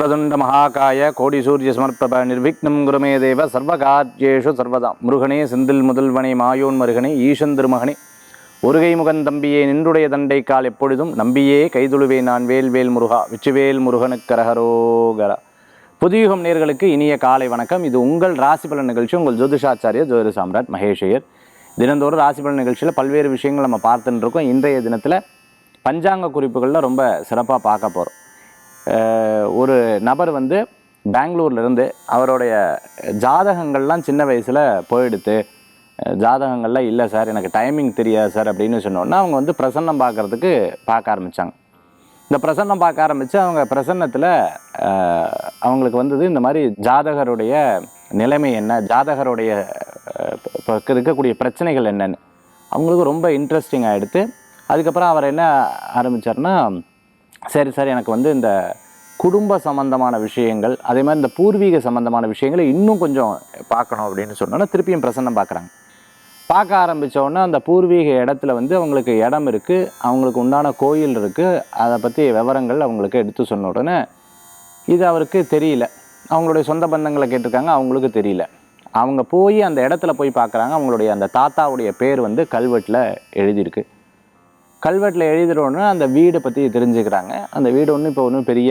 வக்ரதுண்ட மகாகாய கோடி சூரிய சமர்ப்பப நிர்விக்னம் குருமே தேவ சர்வகார்யேஷு சர்வதா முருகனே செந்தில் முதல்வனே மாயோன் மருகனே ஈசன் திருமகனே ஒருகை முகன் தம்பியே நின்றுடைய தண்டை கால் எப்பொழுதும் நம்பியே கைதுழுவே நான் வேல்வேல் முருகா விச்சுவேல் முருகனுக்கரகரோகரா. புதியுகம் நேர்களுக்கு இனிய காலை வணக்கம். இது உங்கள் ராசிபலன் நிகழ்ச்சி. உங்கள் ஜோதிஷாச்சாரிய ஜோதிட சாம்ராட் மகேஷையர். தினந்தோறும் ராசிபலன் நிகழ்ச்சியில் பல்வேறு விஷயங்கள் நம்ம பார்த்துட்டு இருக்கோம். இன்றைய தினத்தில் பஞ்சாங்க குறிப்புகளில் ரொம்ப சிறப்பாக பார்க்க போகிறோம். ஒரு நபர் பெங்களூர்லேருந்து அவருடைய ஜாதகங்கள்லாம் சின்ன வயசில் போயிடுத்து, ஜாதகங்கள்லாம் இல்லை சார், எனக்கு டைமிங் தெரியாது சார் அப்படின்னு சொன்னோன்னா அவங்க பிரசன்னம் பார்க்க ஆரம்பித்தாங்க. இந்த பிரசன்னம் பார்க்க ஆரம்பித்து அவங்க பிரசன்னத்தில் அவங்களுக்கு இந்த மாதிரி ஜாதகருடைய நிலைமை என்ன, ஜாதகருடைய இப்போ இருக்கக்கூடிய பிரச்சனைகள் என்னென்னு அவங்களுக்கு ரொம்ப இன்ட்ரெஸ்டிங் ஆகிடுது. அதுக்கப்புறம் அவர் என்ன ஆரம்பித்தார்னா, சரி சார், எனக்கு இந்த குடும்ப சம்பந்தமான விஷயங்கள், அதே மாதிரி இந்த பூர்வீக சம்பந்தமான விஷயங்களை இன்னும் கொஞ்சம் பார்க்கணும் அப்படின்னு சொன்னோன்னா திருப்பியும் பிரசன்னம் பார்க்க ஆரம்பித்தோன்னா அந்த பூர்வீக இடத்துல அவங்களுக்கு இடம் இருக்குது, அவங்களுக்கு உண்டான கோயில் இருக்குது, அதை பற்றி விவரங்கள் அவங்களுக்கு எடுத்து சொன்ன உடனே இது அவருக்கு தெரியல. அவங்களுடைய சொந்த பந்தங்களை கேட்டிருக்காங்க, அவங்களுக்கு தெரியல. அவங்க போய் அந்த இடத்துல போய் பார்க்குறாங்க. அவங்களுடைய அந்த தாத்தாவுடைய பேர் கல்வெட்டில் எழுதியிருக்கு. கல்வெட்டில் எழுதினோடனே அந்த வீடை பற்றி தெரிஞ்சுக்கிறாங்க. அந்த வீடு இப்போ ஒன்றும் பெரிய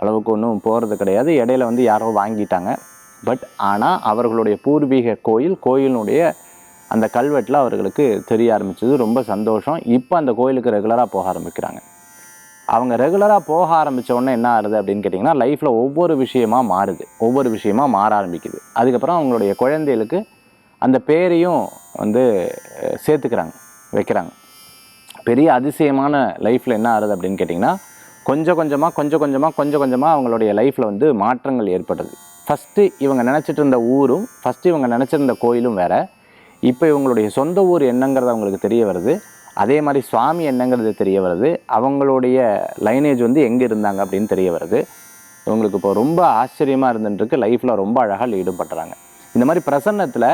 அளவுக்கு ஒன்றும் போகிறது கிடையாது. இடையில யாரோ வாங்கிட்டாங்க. பட் ஆனால் அவர்களுடைய பூர்வீக கோயிலினுடைய அந்த கல்வெட்டில் அவர்களுக்கு தெரிய ஆரம்பிச்சது. ரொம்ப சந்தோஷம். இப்போ அந்த கோயிலுக்கு ரெகுலராக போக ஆரம்பிக்கிறாங்க. அவங்க ரெகுலராக போக ஆரம்பித்த உடனே என்ன ஆகுது அப்படின்னு கேட்டிங்கன்னா, லைஃப்பில் ஒவ்வொரு விஷயமாக மாறுது, ஒவ்வொரு விஷயமாக மாற ஆரம்பிக்குது. அதுக்கப்புறம் அவங்களுடைய குழந்தைகளுக்கு அந்த பேரையும் சேர்த்துக்கிறாங்க, வைக்கிறாங்க. பெரிய அதிசயமான லைஃப்பில் என்ன ஆகுது அப்படின்னு கேட்டிங்கன்னா, கொஞ்சம் கொஞ்சமாக அவங்களுடைய லைஃப்பில் மாற்றங்கள் ஏற்படுது. ஃபஸ்ட்டு இவங்க நினச்சிட்டு இருந்த ஊரும், ஃபஸ்ட்டு இவங்க நினச்சிருந்த கோயிலும் வேறு. இப்போ இவங்களுடைய சொந்த ஊர் என்னங்கிறது அவங்களுக்கு தெரிய வருது. அதே மாதிரி சுவாமி என்னங்கிறது தெரிய வருது. அவங்களுடைய லைனேஜ் எங்கே இருந்தாங்க அப்படின்னு தெரிய வருது. இவங்களுக்கு இப்போ ரொம்ப ஆச்சரியமாக இருந்துட்டுருக்கு. லைஃப்பில் ரொம்ப அழகாக லீடு பண்ணுறாங்க. இந்த மாதிரி பிரசன்னத்தில்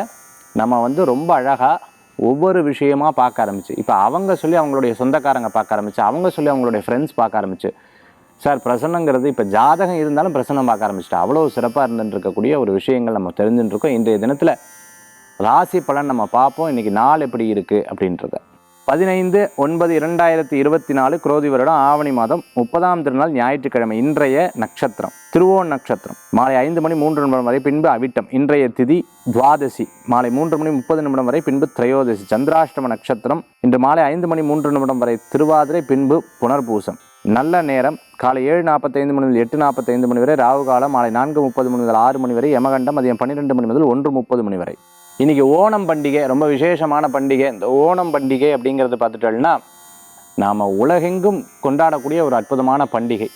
நம்ம ரொம்ப அழகாக ஒவ்வொரு விஷயமாக பார்க்க ஆரம்பிச்சு, இப்போ அவங்க சொல்லி அவங்களுடைய சொந்தக்காரங்க பார்க்க ஆரம்பிச்சு, அவங்க சொல்லி அவங்களுடைய ஃப்ரெண்ட்ஸ் பார்க்க ஆரம்பிச்சு, சார் பிரசன்னங்கிறது இப்போ ஜாதகம் இருந்தாலும் பிரசன்னம் பார்க்க ஆரம்பிச்சுட்டு அவ்வளோ சிறப்பாக இருந்துட்டு இருக்கக்கூடிய ஒரு விஷயங்கள் நம்ம தெரிஞ்சுட்டு இருக்கோம். இன்றைய தினத்தில் ராசி பலன் நம்ம பார்ப்போம். இன்றைக்கி நாள் எப்படி இருக்குது அப்படின்றத. 15/9/2024 குரோதி வருடம் ஆவணி மாதம் 30ஆம் திருநாள் ஞாயிற்றுக்கிழமை. இன்றைய நட்சத்திரம் திருவோண நட்சத்திரம். மாலை 5:03 வரை, பின்பு அவிட்டம். இன்றைய திதி துவாதசி. மாலை 3:30 வரை, பின்பு திரையோதசி. சந்திராஷ்டம நட்சத்திரம். இன்று மாலை 5:03 வரை திருவாதிரை, பின்பு புனர்பூசம். நல்ல நேரம் காலை 7:45 முதல் 8:45 வரை. ராகு காலம் மாலை 4:30 முதல் 6 வரை. யமகண்டம் மதியம் 12 முதல் 1:30 வரை. இன்றைக்கி ஓணம் பண்டிகை, ரொம்ப விசேஷமான பண்டிகை. இந்த ஓணம் பண்டிகை அப்படிங்கிறது பார்த்துட்டோம்னா நாம் உலகெங்கும் கொண்டாடக்கூடிய ஒரு அற்புதமான பண்டிகை.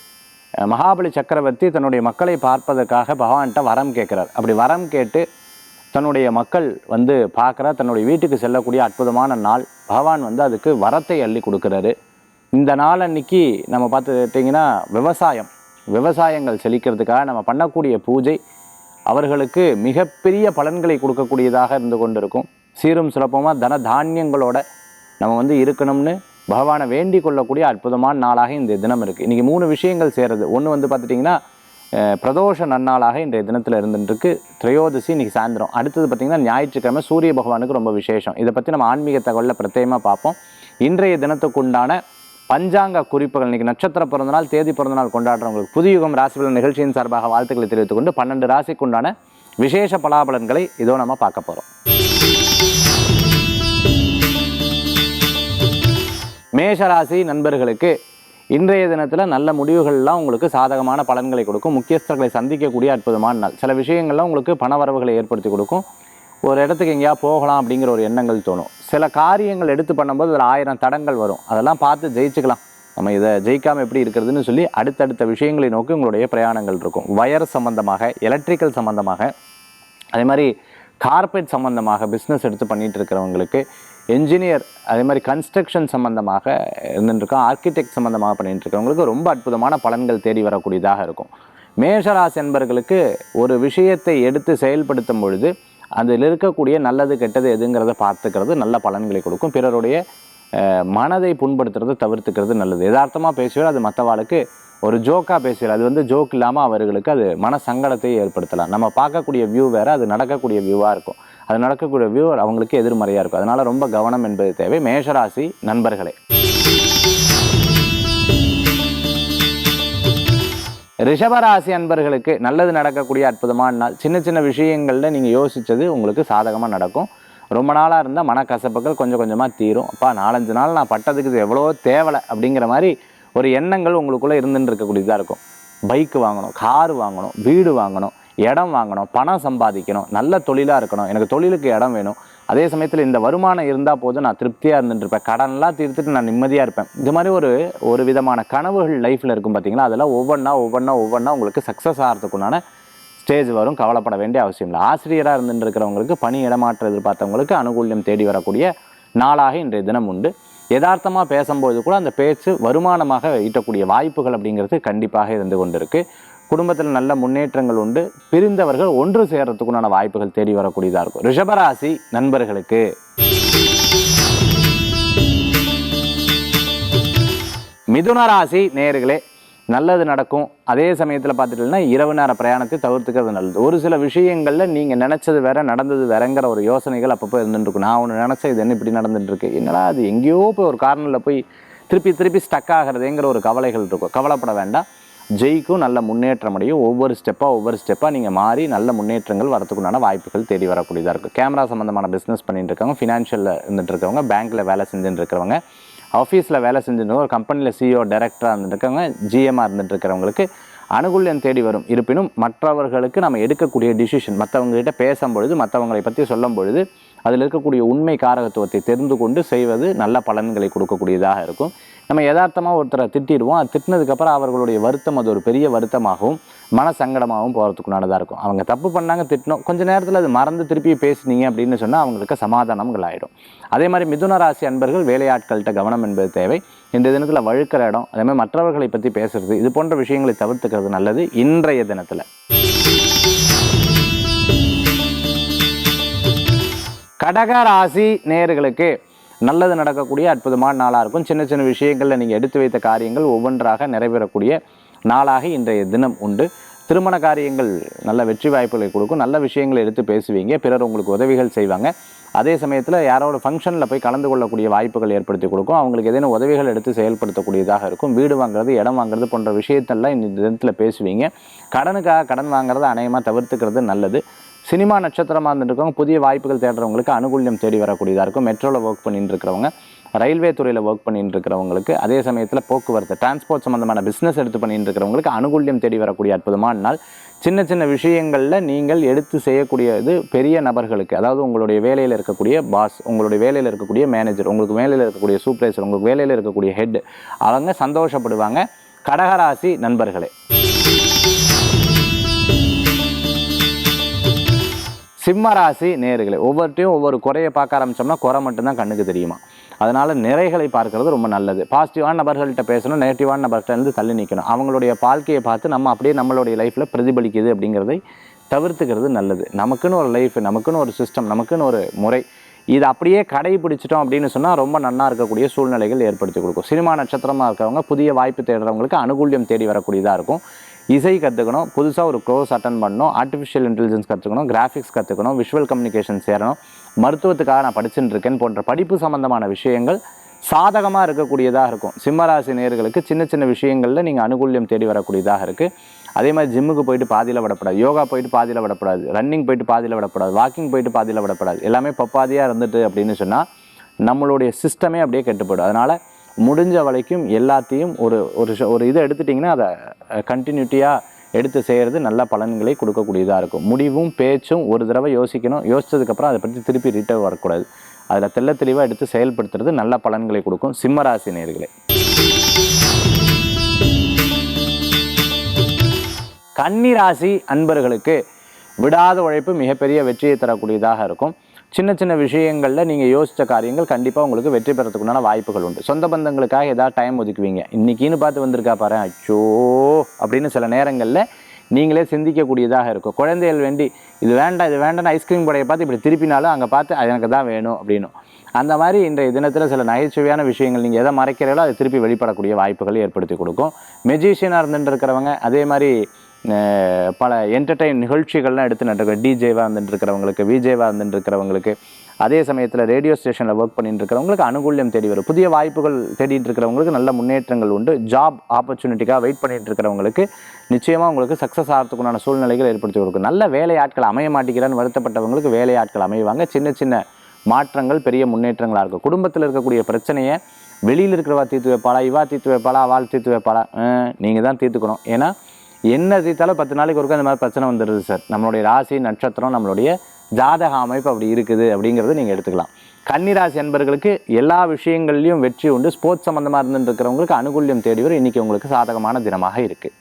மகாபலி சக்கரவர்த்தி தன்னுடைய மக்களை பார்ப்பதற்காக பகவான்கிட்ட வரம் கேட்குறார். அப்படி வரம் கேட்டு தன்னுடைய மக்கள் பார்க்குறார். தன்னுடைய வீட்டுக்கு செல்லக்கூடிய அற்புதமான நாள். பகவான் அதுக்கு வரத்தை அள்ளி கொடுக்குறாரு. இந்த நாள் அன்னைக்கு நம்ம பார்த்துக்கிட்டிங்கன்னா விவசாயங்கள் செழிக்கிறதுக்காக நம்ம பண்ணக்கூடிய பூஜை அவர்களுக்கு மிகப்பெரிய பலன்களை கொடுக்கக்கூடியதாக இருந்து கொண்டு இருக்கும். சீரும் சிறப்பமாக தன தானியங்களோட நம்ம இருக்கணும்னு பகவானை வேண்டிக் கொள்ளக்கூடிய அற்புதமான நாளாக இந்த தினம் இருக்குது. இன்றைக்கி 3 விஷயங்கள் சேருது. ஒன்று பார்த்துட்டிங்கன்னா பிரதோஷ நன்னாளாக இன்றைய தினத்தில் இருந்துருக்கு. திரையோதசி இன்றைக்கி சாயந்தரம். அடுத்தது பார்த்திங்கன்னா ஞாயிற்றுக்கிழமை சூரிய பகவானுக்கு ரொம்ப விசேஷம். இதை பற்றி நம்ம ஆன்மீக தகவலில் பிரத்யேகமாக பார்ப்போம். இன்றைய தினத்துக்குண்டான பஞ்சாங்க குறிப்புகள். இன்றைக்கி நட்சத்திர பிறந்தநாள், தேதி பிறந்தநாள் கொண்டாடுறவங்களுக்கு புதியுகம் ராசிபலன் நிகழ்ச்சியின் சார்பாக வாழ்த்துக்களை தெரிவித்துக் கொண்டு 12 ராசிக்குண்டான விசேஷ பலாபலன்களை இதோ நம்ம பார்க்க போகிறோம். மேஷராசி நண்பர்களுக்கு இன்றைய தினத்தில் நல்ல முடிவுகள்லாம் உங்களுக்கு சாதகமான பலன்களை கொடுக்கும். முக்கியஸ்தர்களை சந்திக்கக்கூடிய அற்புதமான நாள். சில விஷயங்கள்லாம் உங்களுக்கு பணவரவுகளை ஏற்படுத்தி கொடுக்கும். ஒரு இடத்துக்கு எங்கேயா போகலாம் அப்படிங்கிற ஒரு எண்ணங்கள் தோணும். சில காரியங்கள் எடுத்து பண்ணும்போது அதில் 1000 தடங்கள் வரும். அதெல்லாம் பார்த்து ஜெயிச்சுக்கலாம். நம்ம இதை ஜெயிக்காமல் எப்படி இருக்கிறதுன்னு சொல்லி அடுத்தடுத்த விஷயங்களை நோக்கி உங்களுடைய பிரயாணங்கள் இருக்கும். வயர் சம்மந்தமாக, எலக்ட்ரிக்கல் சம்மந்தமாக, அதே மாதிரி கார்பரேட் சம்மந்தமாக பிஸ்னஸ் எடுத்து பண்ணிகிட்டு இருக்கிறவங்களுக்கு, என்ஜினியர், அதே மாதிரி கன்ஸ்ட்ரக்ஷன் சம்மந்தமாக இருந்துருக்கோம், ஆர்கிடெக்ட் சம்மந்தமாக பண்ணிகிட்டு இருக்கிறவங்களுக்கு ரொம்ப அற்புதமான பலன்கள் தேடி வரக்கூடியதாக இருக்கும். மேஷராசி என்பவர்களுக்கு ஒரு விஷயத்தை எடுத்து செயல்படுத்தும் பொழுது அதில் இருக்கக்கூடிய நல்லது கெட்டது எதுங்கிறத பார்த்துக்கிறது நல்ல பலன்களை கொடுக்கும். பிறருடைய மனதை புண்படுத்துறது தவிர்த்துக்கிறது நல்லது. யதார்த்தமாக பேசுவார், அது மற்றவாளுக்கு ஒரு ஜோக்காக பேசுகிறார், அது ஜோக் இல்லாமல் அவர்களுக்கு அது மன சங்கடத்தை ஏற்படுத்தலாம். நம்ம பார்க்கக்கூடிய வியூ வேறு, அது நடக்கக்கூடிய வியூவாக இருக்கும். அது நடக்கக்கூடிய வியூ அவங்களுக்கு எதிர்மறையாக இருக்கும். அதனால் ரொம்ப கவனம் என்பது தேவை. மேஷராசி நண்பர்களே. ரிஷபராசி அன்பர்களுக்கு நல்லது நடக்கக்கூடிய அற்புதமான நாள். சின்ன சின்ன விஷயங்களில் நீங்கள் யோசித்தது உங்களுக்கு சாதகமாக நடக்கும். ரொம்ப நாளாக இருந்தால் மனக்கசப்புகள் கொஞ்சம் கொஞ்சமாக தீரும். அப்பா 4-5 நாள் நான் பட்டதுக்கு இது எவ்வளோ தேவலை அப்படிங்கிற மாதிரி ஒரு எண்ணங்கள் உங்களுக்குள்ளே இருந்துன்னு இருக்கக்கூடியதாக இருக்கும். பைக்கு வாங்கணும், காரு வாங்கணும், வீடு வாங்கணும், இடம் வாங்கணும், பணம் சம்பாதிக்கணும், நல்ல தொழிலாக இருக்கணும், எனக்கு தொழிலுக்கு இடம் வேணும், அதே சமயத்தில் இந்த வருமானம் இருந்தால் போதும் நான் திருப்தியாக இருந்துட்டுருப்பேன், கடன்லாம் தீர்த்துட்டு நான் நிம்மதியாக இருப்பேன். இது மாதிரி ஒரு விதமான கனவுகள் லைஃப்பில் இருக்கும் பார்த்தீங்களா, அதெல்லாம் ஒவ்வொன்றா உங்களுக்கு சக்ஸஸ் ஆகிறதுக்குண்டான ஸ்டேஜ் வரும். கவலைப்பட வேண்டிய அவசியம் இல்லை. ஆசிரியராக இருந்துட்டு இருக்கிறவங்களுக்கு, பணி இடமாற்ற எதிர்பார்த்தவங்களுக்கு அனுகூல்யம் தேடி வரக்கூடிய நாளாக இன்றைய தினம் உண்டு. யதார்த்தமாக பேசும்போது கூட அந்த பேச்சு வருமானமாக ஈட்டக்கூடிய வாய்ப்புகள் அப்படிங்கிறது கண்டிப்பாக இருந்து கொண்டிருக்கு. குடும்பத்தில் நல்ல முன்னேற்றங்கள் உண்டு. பிரிந்தவர்கள் ஒன்று சேர்றதுக்குண்டான வாய்ப்புகள் தேடி வரக்கூடியதாக இருக்கும். ரிஷபராசி நண்பர்களுக்கு மிதுன ராசி நேயர்களே, நல்லது நடக்கும். அதே சமயத்தில் பார்த்துட்டீங்கன்னா இரவு நேர பிரயாணத்தை தவிர்த்துக்கிறது நல்லது. ஒரு சில விஷயங்களில் நீங்கள் நினச்சது வேற, நடந்தது வேறங்கிற ஒரு யோசனைகள் அப்பப்போ இருந்துட்டுருக்கும். நான் ஒன்று நினச்சேன், இது என்ன இப்படி நடந்துட்டுருக்கு, என்னடா அது எங்கேயோ போய் ஒரு கார்னரில் போய் திருப்பி ஸ்டக் ஆகிறதுங்கிற ஒரு கவலைகள் இருக்கும். கவலைப்பட வேண்டாம். ஜெயிக்கும், நல்ல முன்னேற்றம் அடையும். ஒவ்வொரு ஸ்டெப்பாக நீங்கள் மாறி நல்ல முன்னேற்றங்கள் வரத்துக்குண்டான வாய்ப்புகள் தேடி வரக்கூடியதாக இருக்கும். கேமரா சம்மந்தமான பிஸ்னஸ் பண்ணிட்டு இருக்கவங்க, ஃபினான்ஷியலில் இருந்துட்டு இருக்கவங்க, பேங்க்கில் வேலை செஞ்சுட்டு இருக்கிறவங்க, ஆஃபீஸில் வேலை செஞ்சுட்டு ஒரு கம்பெனியில் சிஇஓ டைரக்டராக இருந்துட்டு இருக்கவங்க, ஜிஎம்மாக இருந்துட்டு இருக்கிறவங்களுக்கு அனுகூல்யம் தேடி வரும். இருப்பினும் மற்றவர்களுக்கு நம்ம எடுக்கக்கூடிய டிசிஷன், மற்றவங்ககிட்ட பேசும்பொழுது, மற்றவங்களை பற்றி சொல்லும் பொழுது அதில் இருக்கக்கூடிய உண்மை காரகத்துவத்தை தெரிந்து கொண்டு செய்வது நல்ல பலன்களை கொடுக்கக்கூடியதாக இருக்கும். நம்ம யதார்த்தமாக ஒருத்தரை திட்டிடுவோம். அது திட்டினதுக்கப்புறம் அவர்களுடைய வருத்தம் அது ஒரு பெரிய வருத்தமாகவும் மன சங்கடமாகவும் போகிறதுக்குண்டானதாக இருக்கும். அவங்க தப்பு பண்ணாங்க, திட்டினோம், கொஞ்சம் நேரத்தில் அது மறந்து திருப்பி பேசுனீங்க அப்படின்னு சொன்னால் அவங்களுக்கு சமாதானங்கள் ஆகிடும். அதே மாதிரி மிதுன ராசி அன்பர்கள் வேலையாட்கள்கிட்ட கவனம் என்பது தேவை. இந்த தினத்தில் வழுக்கிற இடம், அதே மாதிரி மற்றவர்களை பற்றி பேசுறது, இது போன்ற விஷயங்களை தவிர்த்துக்கிறது நல்லது இன்றைய தினத்தில். கடக ராசி நேயர்களுக்கு நல்லது நடக்கக்கூடிய அற்புதமான நாளாக இருக்கும். சின்ன சின்ன விஷயங்களில் நீங்கள் எடுத்து வைத்த காரியங்கள் ஒவ்வொன்றாக நிறைவேறக்கூடிய நாளாக இன்றைய தினம் உண்டு. திருமண காரியங்கள் நல்ல வெற்றி வாய்ப்புகளை கொடுக்கும். நல்ல விஷயங்களை எடுத்து பேசுவீங்க, பிறர் உங்களுக்கு உதவிகள் செய்வாங்க. அதே சமயத்தில் யாரோட ஃபங்க்ஷனில் போய் கலந்து கொள்ளக்கூடிய வாய்ப்புகள் ஏற்படுத்தி கொடுக்கும். அவங்களுக்கு ஏதேனும் உதவிகள் எடுத்து செயல்படுத்தக்கூடியதாக இருக்கும். வீடு வாங்குறது, இடம் வாங்குறது போன்ற விஷயத்தெல்லாம் இந்த தினத்தில் பேசுவீங்க. கடனுக்காக கடன் வாங்குறத அநேகமாக தவிர்த்துக்கிறது நல்லது. சினிமா நட்சத்திரமாக இருந்துருக்கவங்க, புதிய வாய்ப்புகள் தேடுறவங்களுக்கு அனுகூல்யம் தேடி வரக்கூடியதாக இருக்கும். மெட்ரோவில் ஒர்க் பண்ணிட்டு இருக்கிறவங்க, ரயில்வே துறையில் ஒர்க் பண்ணிட்டு இருக்கிறவங்களுக்கு, அதே சமயத்தில் போக்குவரத்து டிரான்ஸ்போர்ட் சம்மந்தமான பிஸ்னஸ் எடுத்து பண்ணிட்டு இருக்கிறவங்களுக்கு அனுகூல்யம் தேடி வரக்கூடிய அற்புதமான நாள். சின்ன சின்ன விஷயங்களில் நீங்கள் எடுத்து செய்யக்கூடியது பெரிய நபர்களுக்கு, அதாவது உங்களுடைய வேலையில் இருக்கக்கூடிய பாஸ், உங்களுடைய வேலையில் இருக்கக்கூடிய மேனேஜர், உங்களுக்கு வேலையில் இருக்கக்கூடிய சூப்பர்வைசர், உங்களுக்கு வேலையில் இருக்கக்கூடிய ஹெட், அவங்க சந்தோஷப்படுவாங்க. கடகராசி நண்பர்களே. சிம்மராசி நேயர்களே, ஒவ்வொருத்தையும் ஒவ்வொரு குறையை பார்க்க ஆரம்பித்தோம்னா குறை மட்டும்தான் கண்ணுக்கு தெரியுமா. அதனால் நிறைகளை பார்க்கறது ரொம்ப நல்லது. பாசிட்டிவான நபர்கள்ட்ட பேசணும், நெகட்டிவான நபர்கிட்ட தள்ளி நிற்கணும். அவங்களுடைய வாழ்க்கையை பார்த்து நம்ம அப்படியே நம்மளுடைய லைஃப்பில் பிரதிபலிக்குது அப்படிங்கிறதை தவிர்த்துக்கிறது நல்லது. நமக்குன்னு ஒரு லைஃப், நமக்குன்னு ஒரு சிஸ்டம், நமக்குன்னு ஒரு முறை, இது அப்படியே கடைபிடிச்சிட்டோம் அப்படின்னு சொன்னால் ரொம்ப நன்னா இருக்கக்கூடிய சூழ்நிலைகள் ஏற்படுத்தி கொடுக்கும். சினிமா நட்சத்திரமாக இருக்கிறவங்க, புதிய வாய்ப்பு தேடுறவங்களுக்கு அனுகூல்யம் தேடி வரக்கூடியதாக இருக்கும். இசை கற்றுக்கணும், புதுசாக ஒரு கோர்ஸ் அட்டன் பண்ணணும், ஆர்டிஃபிஷியல் இன்டெலிஜென்ஸ் கற்றுக்கணும், கிராஃபிக்ஸ் கற்றுக்கணும், விஷுவல் கம்யூனிகேஷன் சேரணும், மருத்துவத்துக்காக நான் படிச்சுட்டு இருக்கேன் போன்ற படிப்பு சம்பந்தமான விஷயங்கள் சாதகமாக இருக்கக்கூடியதாக இருக்கும். சிம்மராசி நேயர்களுக்கு சின்ன சின்ன விஷயங்களில் நீங்கள் அனுகூல்யம் தேடி வரக்கூடியதாக இருக்குது. அதே மாதிரி ஜிம்முக்கு போயிட்டு பாதியில் விடப்படாது, யோகா போயிட்டு பாதியில் விடப்படாது, ரன்னிங் போயிட்டு பாதியில் விடப்படாது, வாக்கிங் போயிட்டு பாதியில் விடப்படாது. எல்லாமே பப்பாதியாக இருந்துட்டு அப்படின்னு சொன்னால் நம்மளுடைய சிஸ்டமே அப்படியே கெட்டுப்படும். அதனால் முடிஞ்ச வரைக்கும் எல்லாத்தையும் ஒரு இதை எடுத்துட்டிங்கன்னா அதை கண்டினியூட்டியாக எடுத்து செய்கிறது நல்ல பலன்களை கொடுக்கக்கூடியதாக இருக்கும். முடிவும் பேச்சும் ஒரு தடவை யோசிக்கணும், யோசித்ததுக்கப்புறம் அதை பற்றி திருப்பி ரிட்டர்ன் வரக்கூடாது. அதில் தெளிவாக எடுத்து செயல்படுத்துறது நல்ல பலன்களை கொடுக்கும். சிம்மராசி நேயர்களே. கன்னிராசி அன்பர்களுக்கு விடாத உழைப்பு மிகப்பெரிய வெற்றியை தரக்கூடியதாக இருக்கும். சின்ன சின்ன விஷயங்களில் நீங்கள் யோசித்த காரியங்கள் கண்டிப்பாக உங்களுக்கு வெற்றி பெறத்துக்குண்டான வாய்ப்புகள் உண்டு. சொந்த பந்தங்களுக்காக ஏதாவது டைம் ஒதுக்குவீங்க. இன்றைக்கின்னு பார்த்து வந்திருக்கா பாரு, அச்சோ அப்படின்னு சில நேரங்களில் நீங்களே சிந்திக்கக்கூடியதாக இருக்கும். குழந்தைகள் வேண்டி இது வேண்டாம் இது வேண்டாம்னு ஐஸ்கிரீம் கடையை பார்த்து இப்படி திருப்பினாலும் அங்கே பார்த்து அது எனக்கு தான் வேணும் அப்படின்னும். அந்த மாதிரி இன்றைய தினத்தில் சில நகைச்சுவையான விஷயங்கள் நீங்கள் எதை மறைக்கிறீங்களோ அது திருப்பி வெளிப்படக்கூடிய வாய்ப்புகளை ஏற்படுத்தி கொடுக்கும். மெஜிஷியனாக இருந்துட்டு இருக்கிறவங்க, அதே மாதிரி பல என்டர்டெயின் நிகழ்ச்சிகள்லாம் எடுத்து நடக்கிற டிஜேவாக இருந்துட்டு இருக்கிறவங்களுக்கு, விஜேவாக இருந்துட்டு இருக்கிறவங்களுக்கு, அதே சமயத்தில் ரேடியோ ஸ்டேஷனில் ஒர்க் பண்ணிட்டு இருக்கிறவங்களுக்கு அனுகூல்யம் தேடி வரும். புதிய வாய்ப்புகள் தேடிட்டு இருக்கிறவங்களுக்கு நல்ல முன்னேற்றங்கள் உண்டு. ஜாப் ஆப்பர்ச்சுனிட்டிக்காக வெயிட் பண்ணிட்டு இருக்கிறவங்களுக்கு நிச்சயமாக உங்களுக்கு சக்ஸஸ் ஆகிறதுக்குண்டான சூழ்நிலைகள் ஏற்படுத்தி கொடுக்கும். நல்ல வேலையாட்கள் அமைய மாட்டேங்கிறான்னு வருத்தப்பட்டவங்களுக்கு வேலையாட்கள் அமைவாங்க. சின்ன சின்ன மாற்றங்கள் பெரிய முன்னேற்றங்களாக இருக்கும். குடும்பத்தில் இருக்கக்கூடிய பிரச்சனையை வெளியில் இருக்கிறவா தீர்த்து வைப்பாளா, இவா தீர்த்து வைப்பாளா, அவள் தீர்த்து வைப்பாளா, நீங்கள் தான் தீர்த்துக்கணும். ஏன்னா என்ன தீர்த்தாலும் 10 நாளைக்கு ஒருக்க அந்த மாதிரி பிரச்சனை வந்துடுது சார். நம்மளுடைய ராசி நட்சத்திரம் நம்மளுடைய ஜாதக அமைப்பு அப்படி இருக்குது அப்படிங்கிறது நீங்கள் எடுத்துக்கலாம். கன்னிராசி அன்பர்களுக்கு எல்லா விஷயங்கள்லையும் வெற்றி உண்டு. ஸ்போர்ட்ஸ் சம்மந்தமாக இருந்துட்டு இருக்கிறவங்களுக்கு அனுகூல்யம் தேடி வரும். இன்றைக்கி உங்களுக்கு சாதகமான தினமாக இருக்குது.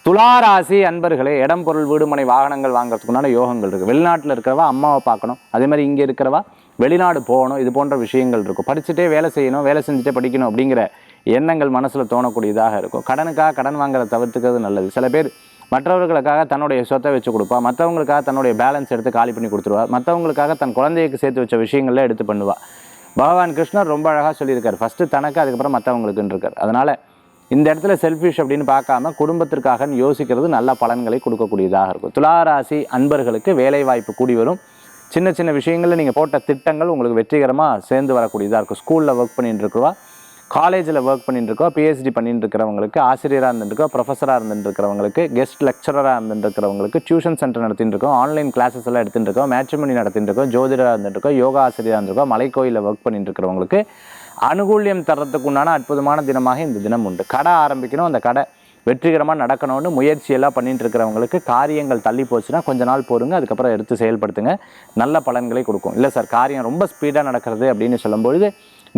துளாராசி அன்பர்களே, இடம் பொருள் வீடுமனை வாகனங்கள் வாங்குறதுக்குண்டான யோகங்கள் இருக்குது. வெளிநாட்டில் இருக்கிறவா அம்மாவை பார்க்கணும், அதே மாதிரி இங்கே இருக்கிறவா வெளிநாடு போகணும், இது போன்ற விஷயங்கள் இருக்கும். படிச்சுட்டே வேலை செய்யணும், வேலை செஞ்சுட்டே படிக்கணும் அப்படிங்கிற எண்ணங்கள் மனசில் தோணக்கூடியதாக இருக்கும். கடனுக்காக கடன் வாங்குறத தவிர்த்துக்கிறது நல்லது. சில பேர் மற்றவர்களுக்காக தன்னுடைய சொத்தை வச்சு கொடுப்பா, மற்றவங்களுக்காக தன்னுடைய பேலன்ஸ் எடுத்து காலி பண்ணி கொடுத்துருவா, மற்றவங்களுக்காக தன் குழந்தைக்கு சேர்த்து வச்ச விஷயங்கள்லாம் எடுத்து பண்ணுவாள். பகவான் கிருஷ்ணர் ரொம்ப அழகாக சொல்லியிருக்கார், ஃபஸ்ட்டு தனக்கு அதுக்கப்புறம் மற்றவங்களுக்குன்னு இருக்கார். அதனால் இந்த இடத்துல செல்ஃபிஷ் அப்படின்னு பார்க்காம குடும்பத்திற்காக யோசிக்கிறது நல்ல பலன்களை கொடுக்கக்கூடியதாக இருக்கும். துளாராசி அன்பர்களுக்கு வேலை வாய்ப்பு கூடி வரும். சின்ன சின்ன விஷயங்களில் நீங்கள் போட்ட திட்டங்கள் உங்களுக்கு வெற்றிகரமாக சேர்ந்து வரக்கூடியதாக இருக்கும். ஸ்கூலில் ஒர்க் பண்ணிட்டு இருக்கிறவா, காலேஜில் ஒர்க் பண்ணிட்டு இருக்கோம், பிஹெச்டி பண்ணிட்டு இருக்கிறவங்களுக்கு, ஆசிரியராக இருந்துருக்கோம், ப்ரொஃபஸராக இருந்துட்டு இருக்கிறவங்களுக்கு, கெஸ்ட் லெக்சரராக இருந்துட்டு இருக்கிறவங்களுக்கு, டியூஷன் சென்டர் நடத்திட்டு இருக்கோம், ஆன்லைன் கிளாஸஸ் எல்லாம் எடுத்துகிட்டு இருக்கோம், மேட்ரிமோனி நடத்திட்டு இருக்கோம், ஜோதிடராக இருந்துட்டு இருக்கோம், யோகா ஆசிரியராக இருந்திருக்கோம், மலைக்கோயிலில் ஒர்க் பண்ணிட்டு இருக்கிறவங்களுக்கு அனுகூல்யம் தர்றதுக்கு உண்டான அற்புதமான தினமாக இந்த தினம் உண்டு. கடை ஆரம்பிக்கணும், அந்த கடை வெற்றிகரமாக நடக்கணும்னு முயற்சியெல்லாம் பண்ணிட்டு இருக்கிறவங்களுக்கு காரியங்கள் தள்ளி போச்சுன்னா கொஞ்ச நாள் போருங்க, அதுக்கப்புறம் எடுத்து செயல்படுத்துங்க, நல்ல பலன்களை கொடுக்கும். இல்லை சார் காரியம் ரொம்ப ஸ்பீடாக நடக்கிறது அப்படின்னு சொல்லும்பொழுது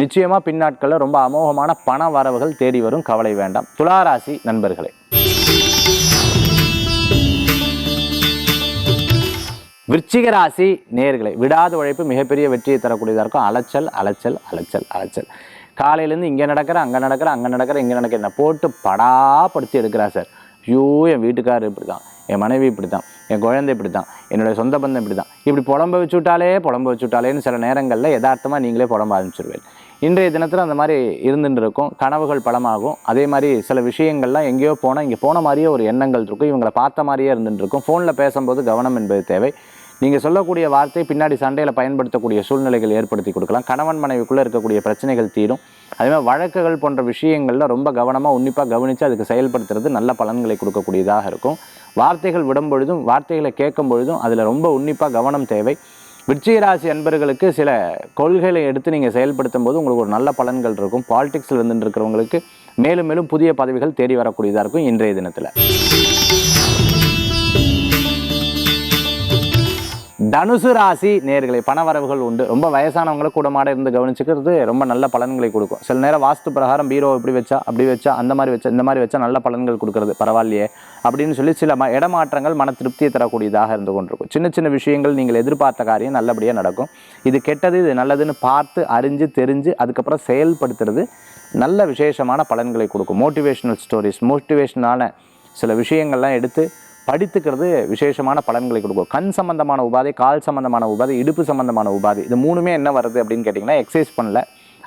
நிச்சயமாக பின்னாட்களில் ரொம்ப அமோகமான பண வரவுகள் தேடி வரும், கவலை வேண்டாம். துளாராசி நண்பர்களே, விருச்சிக ராசி நேயர்களே, விடாத உழைப்பு மிகப்பெரிய வெற்றியை தரக்கூடியதாக இருக்கும். அலைச்சல் அலைச்சல் அலைச்சல் அலைச்சல். காலையிலேருந்து இங்கே நடக்கிற அங்கே நடக்கிற அங்கே நடக்கிற இங்கே நடக்கிற என்ன போட்டு படாப்படுத்தி எடுக்கிறா சார். ஐயோ என் வீட்டுக்காரர் இப்படி தான், என் மனைவி இப்படி தான், என் குழந்தை இப்படி தான், என்னுடைய சொந்த பந்தம் இப்படி தான், இப்படி புலம்ப வச்சுட்டாலேன்னு சில நேரங்களில் யதார்த்தமாக நீங்களே புலம்ப ஆரம்பிச்சிருவேன். இன்றைய தினத்தில் அந்த மாதிரி இருந்துட்டு இருக்கும். கனவுகள் பலமாகும். அதே மாதிரி சில விஷயங்கள்லாம் எங்கேயோ போனால் இங்கே போன மாதிரியே ஒரு எண்ணங்கள் இருக்கும், இவங்களை பார்த்த மாதிரியே இருந்துட்டு இருக்கும். ஃபோனில் பேசும்போது கவனம் என்பது தேவை. நீங்கள் சொல்லக்கூடிய வார்த்தை பின்னாடி சண்டையில் பயன்படுத்தக்கூடிய சூழ்நிலைகள் ஏற்படுத்தி கொடுக்கலாம். கணவன் மனைவிக்குள்ளே இருக்கக்கூடிய பிரச்சனைகள் தீரும். அதேமாதிரி வழக்குகள் போன்ற விஷயங்களில் ரொம்ப கவனமாக உன்னிப்பாக கவனித்து அதுக்கு செயல்படுத்துறது நல்ல பலன்களை கொடுக்கக்கூடியதாக இருக்கும். வார்த்தைகள் விடும் பொழுதும் வார்த்தைகளை கேட்கும் பொழுதும் அதில் ரொம்ப உன்னிப்பாக கவனம் தேவை. விருச்சிக ராசி அன்பர்களுக்கு சில கொள்கைகளை எடுத்து நீங்கள் செயல்படுத்தும் போது உங்களுக்கு ஒரு நல்ல பலன்கள் இருக்கும். பாலிடிக்ஸில் இருந்துட்டு இருக்கிறவங்களுக்கு மேலும் மேலும் புதிய பதவிகள் தேடி வரக்கூடியதாக இருக்கும் இன்றைய தினத்தில். தனுசு ராசி நேயர்களே, பணவரவுகள் உண்டு. ரொம்ப வயசானவங்களை கூடமாட இருந்து கவனிச்சுக்கிறது ரொம்ப நல்ல பலன்களை கொடுக்கும். சில நேரம் வாஸ்து பிரகாரம் பீரோ இப்படி வச்சா அப்படி வச்சா அந்த மாதிரி வச்சா இந்த மாதிரி வச்சா நல்ல பலன்கள் கொடுக்கறது பரவாயில்லையே அப்படின்னு சொல்லி சில இடமாற்றங்கள் மன திருப்தியை தரக்கூடியதாக இருந்து கொண்டிருக்கும். சின்ன சின்ன விஷயங்கள் நீங்கள் எதிர்பார்த்த காரியம் நல்லபடியாக நடக்கும். இது கெட்டது இது நல்லதுன்னு பார்த்து அறிஞ்சு தெரிஞ்சு அதுக்கப்புறம் செயல்படுத்துறது நல்ல விசேஷமான பலன்களை கொடுக்கும். மோட்டிவேஷனல் ஸ்டோரிஸ், மோட்டிவேஷனான சில விஷயங்கள்லாம் எடுத்து படித்துக்கிறது விசேஷமான பலன்களை கொடுக்கும். கண் சம்பந்தமான உபாதை, கால் சம்பந்தமான உபாதை, இடுப்பு சம்பந்தமான உபாதை, இது மூணுமே என்ன வருது அப்படின்னு கேட்டிங்கன்னா எக்ஸசைஸ் பண்ணல,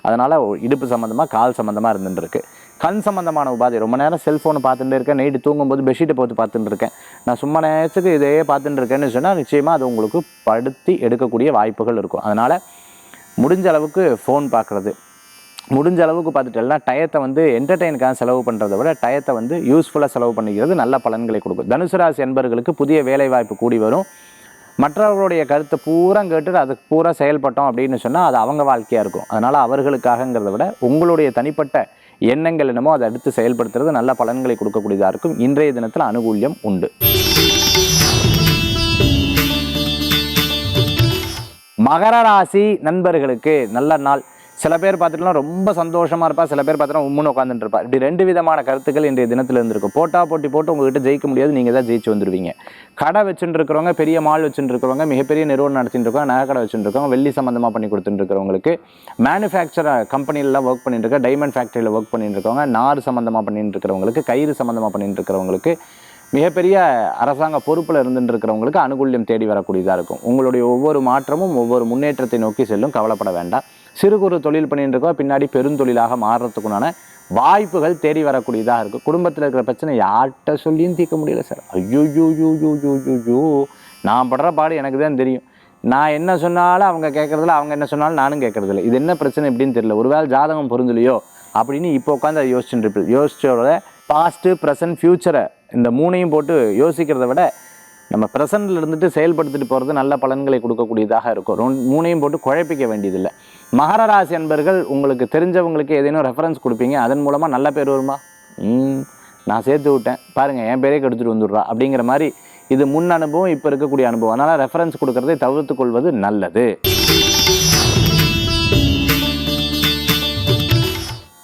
அதனால் இடுப்பு சம்மந்தமாக கால் சம்மந்தமாக இருந்துருக்கு. கண் சம்மந்தமான உபாதை, ரொம்ப நேரம் செல்ஃபோனை பார்த்துட்டு இருக்கேன், நைட்டு தூங்கும்போது பெட்ஷீட்டை போட்டு பார்த்துட்டு இருக்கேன், நான் சும்மா நேரத்துக்கு இதே பார்த்துட்டு இருக்கேன்னு சொன்னால் நிச்சயமாக அது உங்களுக்கு படுத்தி எடுக்கக்கூடிய வாய்ப்புகள் இருக்கும். அதனால் முடிஞ்ச அளவுக்கு ஃபோன் பார்க்குறது, முடிஞ்ச அளவுக்கு பார்த்துட்டு எல்லாம் டயத்தை என்டர்டெயினுக்காக செலவு பண்ணுறதை விட டயத்தை யூஸ்ஃபுல்லாக செலவு பண்ணிக்கிறது நல்ல பலன்களை கொடுக்கும். தனுசு ராசி என்பவர்களுக்கு புதிய வேலை வாய்ப்பு கூடி வரும். மற்றவர்களுடைய கருத்தை பூரா கேட்டு அதுக்கு பூரா செயல்பட்டோம் அப்படின்னு சொன்னால் அது அவங்க வாழ்க்கையாக இருக்கும். அதனால் அவர்களுக்காகங்கிறத விட உங்களுடைய தனிப்பட்ட எண்ணங்கள் என்னமோ அதை எடுத்து செயல்படுத்துறது நல்ல பலன்களை கொடுக்கக்கூடியதாக இருக்கும். இன்றைய தினத்தில் அனுகூல்யம் உண்டு. மகர ராசி நண்பர்களுக்கு நல்ல நாள். சில பேர் பார்த்துட்டுலாம் ரொம்ப சந்தோஷமாக இருப்பா, சில பேர் பார்த்துட்டா உம்முன்னு உட்காந்துட்டு இருப்பா. இப்படி ரெண்டு விதமான கருத்துக்கள் இன்றைய தினத்தில் இருந்திருக்கும். போட்டி போட்டு உங்ககிட்ட ஜெயிக்க முடியாது, நீங்கள் தான் ஜெயிச்சு வந்துடுவீங்க. கடை வச்சுட்டு இருக்கிறவங்க, பெரிய மால் வச்சுட்டு இருக்கிறவங்க, மிகப்பெரிய நிறுவனம் நடத்திட்டு இருக்கவங்க, நகை கடை வச்சுட்டு இருக்கவங்க, வெள்ளி சம்மந்தமாக பண்ணி கொடுத்துட்டு இருக்கிறவங்களுக்கு, மேனுஃபேக்சர் கம்பெனிலலாம் ஒர்க் பண்ணிட்டு இருக்க, டைமண்ட் ஃபேக்ட்ரியில் ஒர்க் பண்ணிட்டு இருக்கவங்க, நார் சம்மந்தமாக பண்ணிட்டு இருக்கிறவங்களுக்கு, கயிறு சம்மந்தமாக பண்ணிட்டு இருக்கிறவங்களுக்கு, மிகப்பெரிய அரசாங்க பொறுப்பில் இருந்துட்டு இருக்கிறவங்களுக்கு அனுகூல்யம் தேடி வரக்கூடியதாக இருக்கும். உங்களுடைய ஒவ்வொரு மாற்றமும் ஒவ்வொரு முன்னேற்றத்தை நோக்கி செல்லும், கவலைப்பட வேண்டாம். சிறு குறு தொழில் பண்ணிட்டு இருக்கோ பின்னாடி பெருந்தொழிலாக மாறுறதுக்குண்டான வாய்ப்புகள் தேடி வரக்கூடியதாக இருக்கும். குடும்பத்தில் இருக்கிற பிரச்சனை யார்கிட்ட சொல்லியும் தீர்க்க முடியல சார். ஐயோ, நான் படுற பாடு எனக்கு தான் தெரியும். நான் என்ன சொன்னாலும் அவங்க கேட்கறதில்ல, அவங்க என்ன சொன்னாலும் நானும் கேட்கறதில்ல. இது என்ன பிரச்சனை எப்படின்னு தெரியல. ஒருவேளை ஜாதகம் பொருந்தலையோ அப்படின்னு இப்போ உட்காந்து அதை யோசிச்சோட பாஸ்ட்டு ப்ரெசன்ட் ஃப்யூச்சரை இந்த மூணையும் போட்டு யோசிக்கிறத விட நம்ம ப்ரெசண்டில் இருந்துட்டு செயல்படுத்திட்டு போகிறது நல்ல பலன்களை கொடுக்கக்கூடியதாக இருக்கும். மூணையும் போட்டு குழப்பிக்க வேண்டியதில்லை. மகர ராசி அன்பர்கள் உங்களுக்கு தெரிஞ்சவங்களுக்கு ஏதேனும் ரெஃபரன்ஸ் கொடுப்பீங்க, அதன் மூலமாக நல்ல பேர் வருமா? நான் சேர்த்து விட்டேன் பாருங்கள், என் பேரே கெடுத்துட்டு வந்துடுறா அப்படிங்கிற மாதிரி இது முன் அனுபவம், இப்போ இருக்கக்கூடிய அனுபவம். அதனால் ரெஃபரன்ஸ் கொடுக்கறதை தவிர்த்து கொள்வது நல்லது.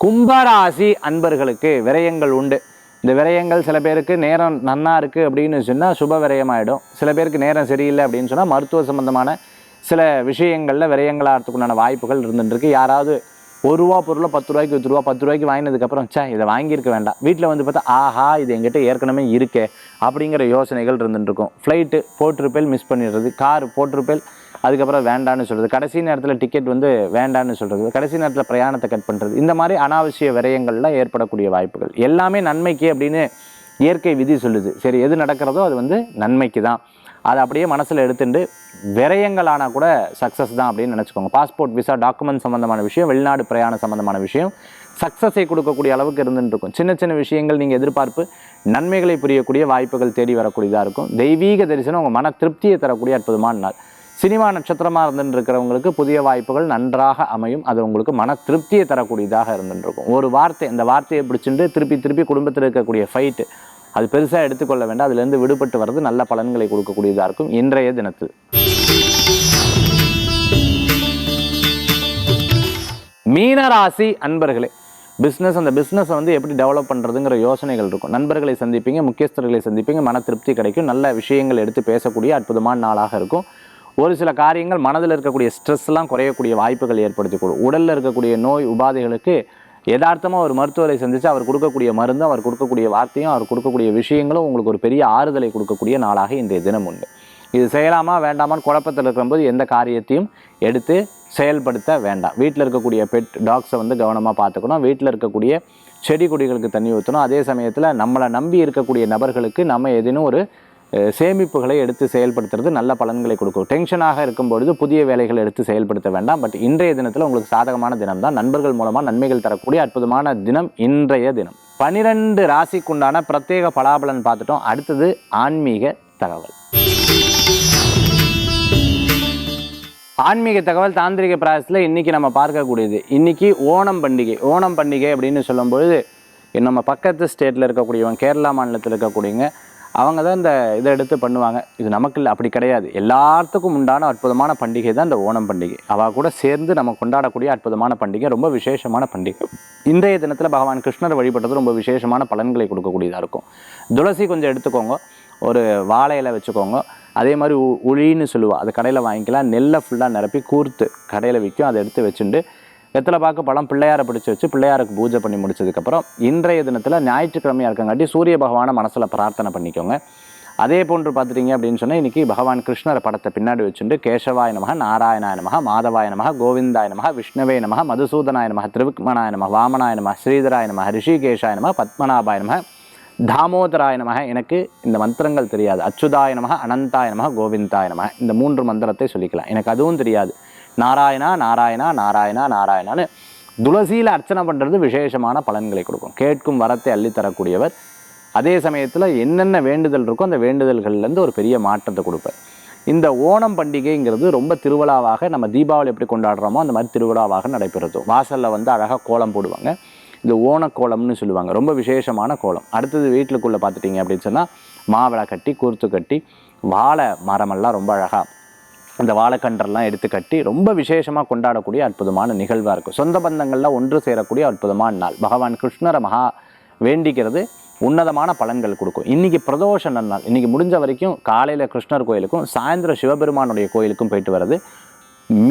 கும்பராசி அன்பர்களுக்கு விரயங்கள் உண்டு. இந்த விரயங்கள் சில பேருக்கு நேரம் நன்னா இருக்குது அப்படின்னு சொன்னால் சுப விரயமாயிடும். சில பேருக்கு நேரம் சரியில்லை அப்படின்னு சொன்னால் மருத்துவ சம்பந்தமான சில விஷயங்களில் விரயங்களாகிறதுக்குண்டான வாய்ப்புகள் இருந்துருக்கு. யாராவது ஒரு ரூபா பொருளை 10 ரூபாய்க்கு விற்றுருவா, 10 ரூபாய்க்கு வாங்கினதுக்கப்புறம் இதை வாங்கியிருக்க வேண்டாம், வீட்டில் வந்து பார்த்தா ஆஹா இது எங்கிட்ட ஏற்கனவே இருக்கே அப்படிங்கிற யோசனைகள் இருந்துருக்கும். ஃப்ளைட்டு போட்டிருப்பேல் மிஸ் பண்ணிடுறது, கார் போட்டிருப்பேல் அதுக்கப்புறம் வேண்டான்னு சொல்கிறது, கடைசி நேரத்தில் டிக்கெட் வந்து வேண்டான்னு சொல்கிறது, கடைசி நேரத்தில் பிரயாணத்தை கட் பண்ணுறது, இந்த மாதிரி அனாவசிய விரயங்கள்லாம் ஏற்படக்கூடிய வாய்ப்புகள். எல்லாமே நன்மைக்கு அப்படின்னு இயற்கை விதி சொல்லுது. சரி, எது நடக்கிறதோ அது வந்து நன்மைக்கு தான். அதை அப்படியே மனசில் எடுத்துட்டு விரயங்களானால் கூட சக்ஸஸ் தான் அப்படின்னு நினச்சிக்கோங்க. பாஸ்போர்ட், விசா, டாக்குமெண்ட் சம்மந்தமான விஷயம், வெளிநாடு பிரயாணம் சம்மந்தமான விஷயம் சக்ஸஸை கொடுக்கக்கூடிய அளவுக்கு இருந்துட்டு இருக்கும். சின்ன சின்ன விஷயங்கள் நீங்கள் எதிர்பார்ப்பு நன்மைகளை புரியக்கூடிய வாய்ப்புகள் தேடி வரக்கூடியதாக இருக்கும். தெய்வீக தரிசனம் உங்கள் மன திருப்தியை தரக்கூடிய அற்புதமான நாள். சினிமா நட்சத்திரமாக இருந்துட்டு இருக்கிறவங்களுக்கு புதிய வாய்ப்புகள் நன்றாக அமையும். அது உங்களுக்கு மன திருப்தியை தரக்கூடியதாக இருந்துருக்கும். ஒரு வார்த்தை, அந்த வார்த்தையை பிடிச்சிட்டு திருப்பி குடும்பத்தில் இருக்கக்கூடிய ஃபைட்டு அது பெருசாக எடுத்துக்கொள்ள வேண்டாம். அதுலேருந்து விடுபட்டு வர்றது நல்ல பலன்களை கொடுக்கக்கூடியதாக இருக்கும் இன்றைய தினத்தில். மீனராசி அன்பர்களே, பிஸ்னஸ், அந்த பிஸ்னஸை வந்து எப்படி டெவலப் பண்ணுறதுங்கிற யோசனைகள் இருக்கும். நண்பர்களை சந்திப்பீங்க, முக்கியஸ்தர்களை சந்திப்பீங்க, மன திருப்தி கிடைக்கும். நல்ல விஷயங்கள் எடுத்து பேசக்கூடிய அற்புதமான நாளாக இருக்கும். ஒரு சில காரியங்கள் மனதில் இருக்கக்கூடிய ஸ்ட்ரெஸ்லாம் குறையக்கூடிய வாய்ப்புகள் ஏற்படுத்திக்கூடும். உடலில் இருக்கக்கூடிய நோய் உபாதைகளுக்கு யதார்த்தமாக ஒரு மருத்துவரை சந்தித்து அவர் கொடுக்கக்கூடிய மருந்து, அவர் கொடுக்கக்கூடிய வார்த்தையும், அவர் கொடுக்கக்கூடிய விஷயங்களும் உங்களுக்கு ஒரு பெரிய ஆறுதலை கொடுக்கக்கூடிய நாளாக இன்றைய தினம் உண்டு. இது செய்யலாமா வேண்டாமான்னு குழப்பத்தில் இருக்கும்போது எந்த காரியத்தையும் எடுத்து செயல்படுத்த வேண்டாம். வீட்டில் இருக்கக்கூடிய பெட் டாக்ஸை வந்து கவனமாக பார்த்துக்கணும். வீட்டில் இருக்கக்கூடிய செடி கொடிகளுக்கு தண்ணி ஊற்றணும். அதே சமயத்தில் நம்மளை நம்பி இருக்கக்கூடிய நபர்களுக்கு நம்ம ஏதேனும் ஒரு சேமிப்புகளை எடுத்து செயல்படுத்துறது நல்ல பலன்களை கொடுக்கும். டென்ஷனாக இருக்கும்பொழுது புதிய வேலைகளை எடுத்து செயல்படுத்த வேண்டாம். பட் இன்றைய தினத்தில் உங்களுக்கு சாதகமான தினம் தான். நண்பர்கள் மூலமாக நன்மைகள் தரக்கூடிய அற்புதமான தினம் இன்றைய தினம். 12 ராசிக்குண்டான பிரத்யேக பலாபலன் பார்த்துட்டோம். அடுத்தது ஆன்மீக தகவல். ஆன்மீக தகவல் தாந்திரிக பிராயசத்தில் இன்றைக்கி நம்ம பார்க்கக்கூடியது. இன்றைக்கி ஓணம் பண்டிகை. ஓணம் பண்டிகை அப்படின்னு சொல்லும்பொழுது நம்ம பக்கத்து ஸ்டேட்டில் இருக்கக்கூடியவங்க, கேரளா மாநிலத்தில் இருக்கக்கூடியவங்க, அவங்க தான் இந்த இதை எடுத்து பண்ணுவாங்க. இது நமக்கு இல்லை, அப்படி கிடையாது. எல்லாத்துக்கும் உண்டான அற்புதமான பண்டிகை தான் இந்த ஓணம் பண்டிகை. அவள் கூட சேர்ந்து நம்ம கொண்டாடக்கூடிய அற்புதமான பண்டிகை, ரொம்ப விசேஷமான பண்டிகை. இன்றைய தினத்தில் பகவான் கிருஷ்ணர் வழிபடுறது ரொம்ப விசேஷமான பலன்களை கொடுக்கக்கூடியதாக இருக்கும். துளசி கொஞ்சம் எடுத்துக்கோங்க, ஒரு வாழை இலை வச்சுக்கோங்க. அதே மாதிரி உளின்னு சொல்லுவாள், அது கடையில் வாங்கிக்கலாம். நெல்லை ஃபுல்லாக நிரப்பி கூர்த்து கடையில் விற்கும், அதை எடுத்து வச்சுட்டு வெத்தலை பாக்கு பழம் பிள்ளையாரை பிடிச்சி வச்சு பிள்ளையாருக்கு பூஜை பண்ணி முடிச்சதுக்கப்புறம் இன்றைய தினத்தில் ஞாயிற்றுக்கிழமையாக இருக்கங்காட்டி சூரிய பகவானை மனசில் பிரார்த்தனை பண்ணிக்கோங்க. அதே போன்று பார்த்துட்டிங்க அப்படின்னு சொன்னால் இன்றைக்கி பகவான் கிருஷ்ணரை படத்தை பின்னாடி வச்சுட்டு கேசவாய நமக, நாராயணாய நமக, மாதவாய நமக, கோவிந்தாய நமக, விஷ்ணவே நமக, மதுசூதனாய நமக, திருவிக்மனாய நமக, வாமனாய நமக, ஸ்ரீதராய நமக, ரிஷிகேஷாய நமக, பத்மநாபாய நமக, தாமோதராய நமக. எனக்கு இந்த மந்திரங்கள் தெரியாது. அச்சுதாய நமக, அனந்தாய நமக, கோவிந்தாய நமக, இந்த 3 மந்திரத்தை சொல்லிக்கலாம். எனக்கு அதுவும் தெரியாது. நாராயணா நாராயணா நாராயணா நாராயணான்னு துளசியில் அர்ச்சனை பண்ணுறது விசேஷமான பலன்களை கொடுக்கும். கேட்கும் வரத்தை அள்ளித்தரக்கூடியவர். அதே சமயத்தில் என்னென்ன வேண்டுதல் இருக்கோ அந்த வேண்டுதல்கள்லேருந்து ஒரு பெரிய மாற்றத்தை கொடுப்பார். இந்த ஓணம் பண்டிகைங்கிறது ரொம்ப திருவிழாவாக, நம்ம தீபாவளி எப்படி கொண்டாடுறோமோ அந்த மாதிரி திருவிழாவாக நடைபெறுது. வாசலில் வந்து அழகாக கோலம் போடுவாங்க. இது ஓணக்கோலம்னு சொல்லுவாங்க. ரொம்ப விசேஷமான கோலம். அடுத்தது வீட்டுக்குள்ளே பார்த்துட்டிங்க அப்படின்னு சொன்னால் மாவிளை கட்டி, கூர்த்து கட்டி, வாழை மரமெல்லாம் ரொம்ப அழகாக அந்த வாழைக்கன்றெல்லாம் எடுத்து கட்டி ரொம்ப விசேஷமாக கொண்டாடக்கூடிய அற்புதமான நிகழ்வாக இருக்கும். சொந்த பந்தங்கள்லாம் ஒன்று சேரக்கூடிய அற்புதமான நாள். பகவான் கிருஷ்ணரை வேண்டிக்கிறது உன்னதமான பலன்கள் கொடுக்கும். இன்றைக்கி பிரதோஷ நாள். இன்றைக்கி முடிஞ்ச வரைக்கும் காலையில் கிருஷ்ணர் கோயிலுக்கும் சாயந்தரம் சிவபெருமானுடைய கோயிலுக்கும் போயிட்டு வர்றது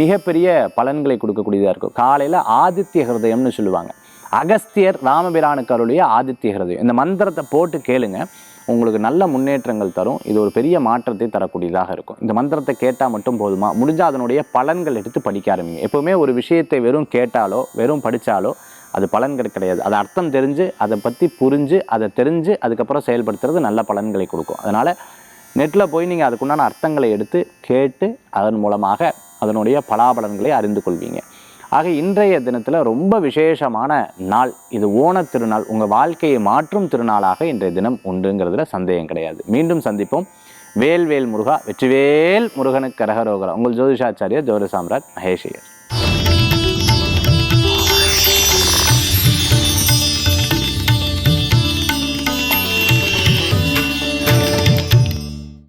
மிகப்பெரிய பலன்களை கொடுக்கக்கூடியதாக இருக்கும். காலையில் ஆதித்ய ஹிருதயம்னு சொல்லுவாங்க. அகஸ்தியர் ராமபிரானுக்கு அருளிய ஆதித்ய ஹிருதயம். இந்த மந்திரத்தை போட்டு கேளுங்க. உங்களுக்கு நல்ல முன்னேற்றங்கள் தரும். இது ஒரு பெரிய மாற்றத்தை தரக்கூடியதாக இருக்கும். இந்த மந்திரத்தை கேட்டால் மட்டும் போதுமா? முடிஞ்சால் அதனுடைய பலன்கள் எடுத்து படிக்க ஆரம்பிங்க. எப்போவுமே ஒரு விஷயத்தை வெறும் கேட்டாலோ வெறும் படித்தாலோ அது பலன்கள் கிடையாது. அது அர்த்தம் தெரிஞ்சு அதை பற்றி புரிஞ்சு அதை தெரிஞ்சு அதுக்கப்புறம் செயல்படுத்துறது நல்ல பலன்களை கொடுக்கும். அதனால் நெட்டில் போய் நீங்கள் அதுக்குண்டான அர்த்தங்களை எடுத்து கேட்டு அதன் மூலமாக அதனுடைய பலாபலன்களை அறிந்து கொள்வீங்க. ஆக இன்றைய தினத்தில் ரொம்ப விசேஷமான நாள். இது ஓணத் திருநாள். உங்கள் வாழ்க்கையை மாற்றும் திருநாளாக இன்றைய தினம் உண்டுங்கிறதுல சந்தேகம் கிடையாது. மீண்டும் சந்திப்போம். வேல் வேல் முருகா, வெற்றிவேல் முருகனுக்கு கரகரோகரா. உங்கள் ஜோதிஷாச்சாரியர் ஜோதிட சாம்ராட் மகேஷ் ஐயர்.